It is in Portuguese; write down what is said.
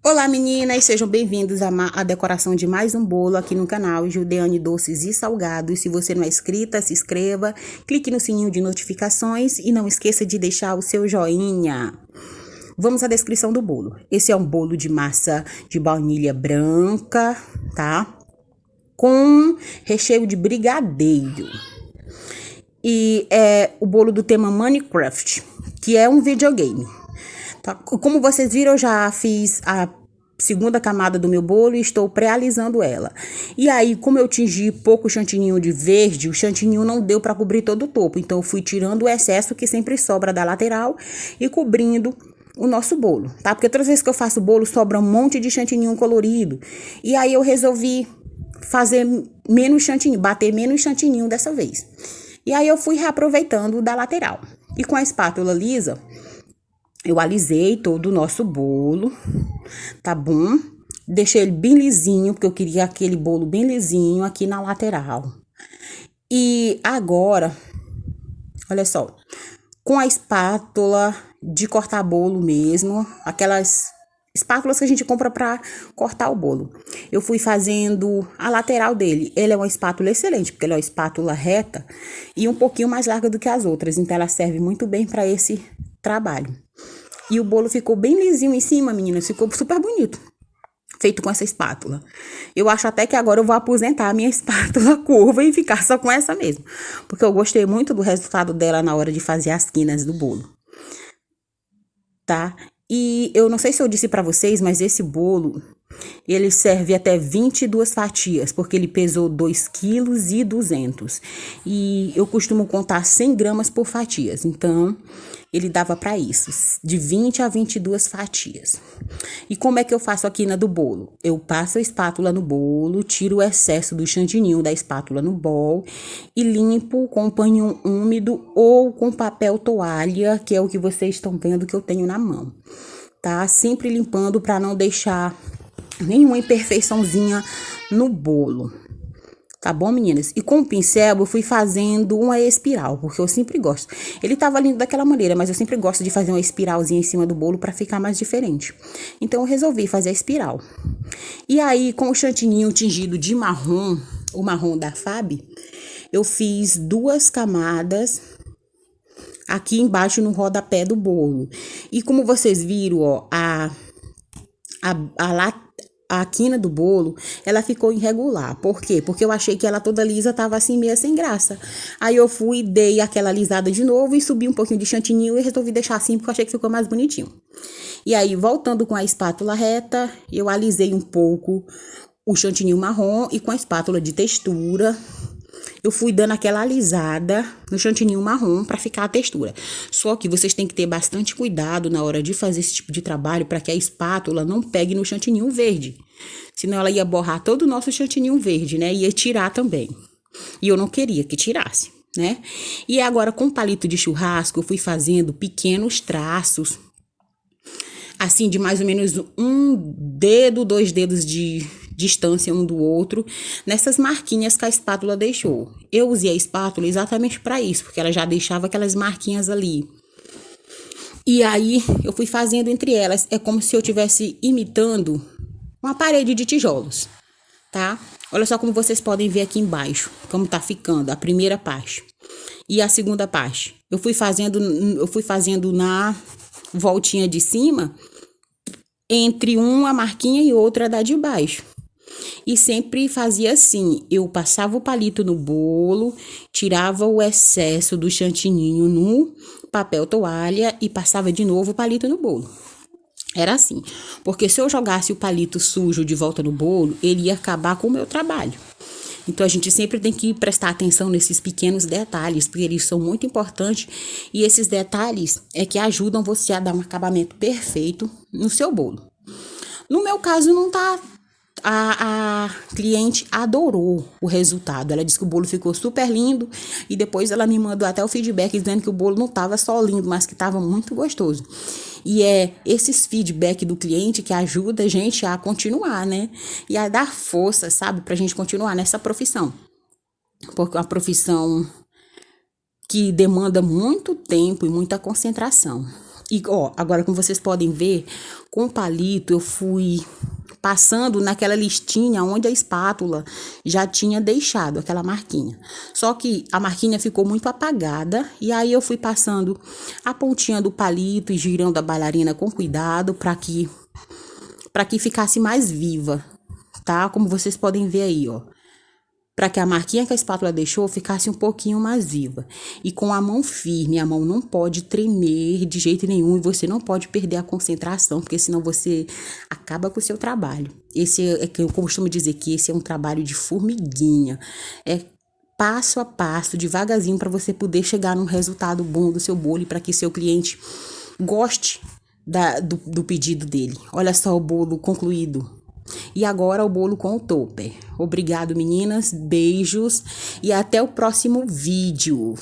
Olá meninas, sejam bem-vindos à decoração de mais um bolo aqui no canal Judeane Doces e Salgados. Se você não é inscrita, se inscreva, clique no sininho de notificações e não esqueça de deixar o seu joinha. Vamos à descrição do bolo. Esse é um bolo de massa de baunilha branca, tá? Com recheio de brigadeiro. E é o bolo do tema Minecraft, que é um videogame. Tá? Como vocês viram, eu já fiz a segunda camada do meu bolo e estou pré-alisando ela. E aí, como eu tingi pouco chantininho de verde, o chantininho não deu para cobrir todo o topo. Então, eu fui tirando o excesso que sempre sobra da lateral e cobrindo o nosso bolo, tá? Porque todas as vezes que eu faço bolo, sobra um monte de chantininho colorido. E aí, eu resolvi fazer menos chantininho, bater menos chantininho dessa vez. E aí, eu fui reaproveitando da lateral. E com a espátula lisa, eu alisei todo o nosso bolo, tá bom? Deixei ele bem lisinho, porque eu queria aquele bolo bem lisinho aqui na lateral. E agora, olha só, com a espátula de cortar bolo mesmo, aquelas espátulas que a gente compra para cortar o bolo. Eu fui fazendo a lateral dele. Ele é uma espátula excelente, porque ele é uma espátula reta e um pouquinho mais larga do que as outras. Então, ela serve muito bem para esse trabalho. E o bolo ficou bem lisinho em cima, meninas. Ficou super bonito. Feito com essa espátula. Eu acho até que agora eu vou aposentar a minha espátula curva e ficar só com essa mesmo. Porque eu gostei muito do resultado dela na hora de fazer as quinas do bolo. Tá? E eu não sei se eu disse pra vocês, mas esse bolo, ele serve até 22 fatias, porque ele pesou 2,2 kg. E eu costumo contar 100 gramas por fatias, então ele dava para isso, de 20 a 22 fatias. E como é que eu faço a quina do bolo? Eu passo a espátula no bolo, tiro o excesso do chantininho da espátula no bol e limpo com paninho úmido ou com papel toalha, que é o que vocês estão vendo que eu tenho na mão. Tá? Sempre limpando para não deixar nenhuma imperfeiçãozinha no bolo. Tá bom, meninas? E com o pincel eu fui fazendo uma espiral, porque eu sempre gosto. Ele tava lindo daquela maneira, mas eu sempre gosto de fazer uma espiralzinha em cima do bolo para ficar mais diferente. Então eu resolvi fazer a espiral. E aí, com o chantininho tingido de marrom, o marrom da Fab, eu fiz 2 camadas aqui embaixo no rodapé do bolo. E como vocês viram, ó, a quina do bolo, ela ficou irregular. Por quê? Porque eu achei que ela toda lisa tava assim meio sem graça. Aí eu fui, dei aquela alisada de novo e subi um pouquinho de chantininho e resolvi deixar assim porque eu achei que ficou mais bonitinho. E aí, voltando com a espátula reta, eu alisei um pouco o chantininho marrom e com a espátula de textura eu fui dando aquela alisada no chantininho marrom para ficar a textura. Só que vocês têm que ter bastante cuidado na hora de fazer esse tipo de trabalho para que a espátula não pegue no chantininho verde. Senão ela ia borrar todo o nosso chantininho verde, né? Ia tirar também. E eu não queria que tirasse, né? E agora com o palito de churrasco eu fui fazendo pequenos traços. Assim, de mais ou menos 1 dedo, 2 dedos de distância um do outro, nessas marquinhas que a espátula deixou. Eu usei a espátula exatamente para isso, porque ela já deixava aquelas marquinhas ali. E aí, eu fui fazendo entre elas, é como se eu estivesse imitando uma parede de tijolos, tá? Olha só como vocês podem ver aqui embaixo, como tá ficando a primeira parte. E a segunda parte. Eu fui fazendo na voltinha de cima, entre uma marquinha e outra da de baixo. E sempre fazia assim, eu passava o palito no bolo, tirava o excesso do chantininho no papel toalha e passava de novo o palito no bolo. Era assim, porque se eu jogasse o palito sujo de volta no bolo, ele ia acabar com o meu trabalho. Então, a gente sempre tem que prestar atenção nesses pequenos detalhes, porque eles são muito importantes e esses detalhes é que ajudam você a dar um acabamento perfeito no seu bolo. No meu caso, não tá... A cliente adorou o resultado. Ela disse que o bolo ficou super lindo e depois ela me mandou até o feedback dizendo que o bolo não estava só lindo, mas que estava muito gostoso. E é esses feedback do cliente que ajuda a gente a continuar, né? E a dar força, sabe? Pra gente continuar nessa profissão. Porque é uma profissão que demanda muito tempo e muita concentração. E, ó, agora como vocês podem ver, com o palito eu fui passando naquela listinha onde a espátula já tinha deixado aquela marquinha. Só que a marquinha ficou muito apagada e aí eu fui passando a pontinha do palito e girando a bailarina com cuidado para que ficasse mais viva, tá? Como vocês podem ver aí, ó. Para que a marquinha que a espátula deixou ficasse um pouquinho mais viva. E com a mão firme, a mão não pode tremer de jeito nenhum e você não pode perder a concentração, porque senão você acaba com o seu trabalho. Esse é que eu costumo dizer que esse é um trabalho de formiguinha. É passo a passo, devagarzinho, para você poder chegar num resultado bom do seu bolo e para que seu cliente goste do pedido dele. Olha só o bolo concluído. E agora o bolo com o topper. Obrigado, meninas. Beijos e até o próximo vídeo.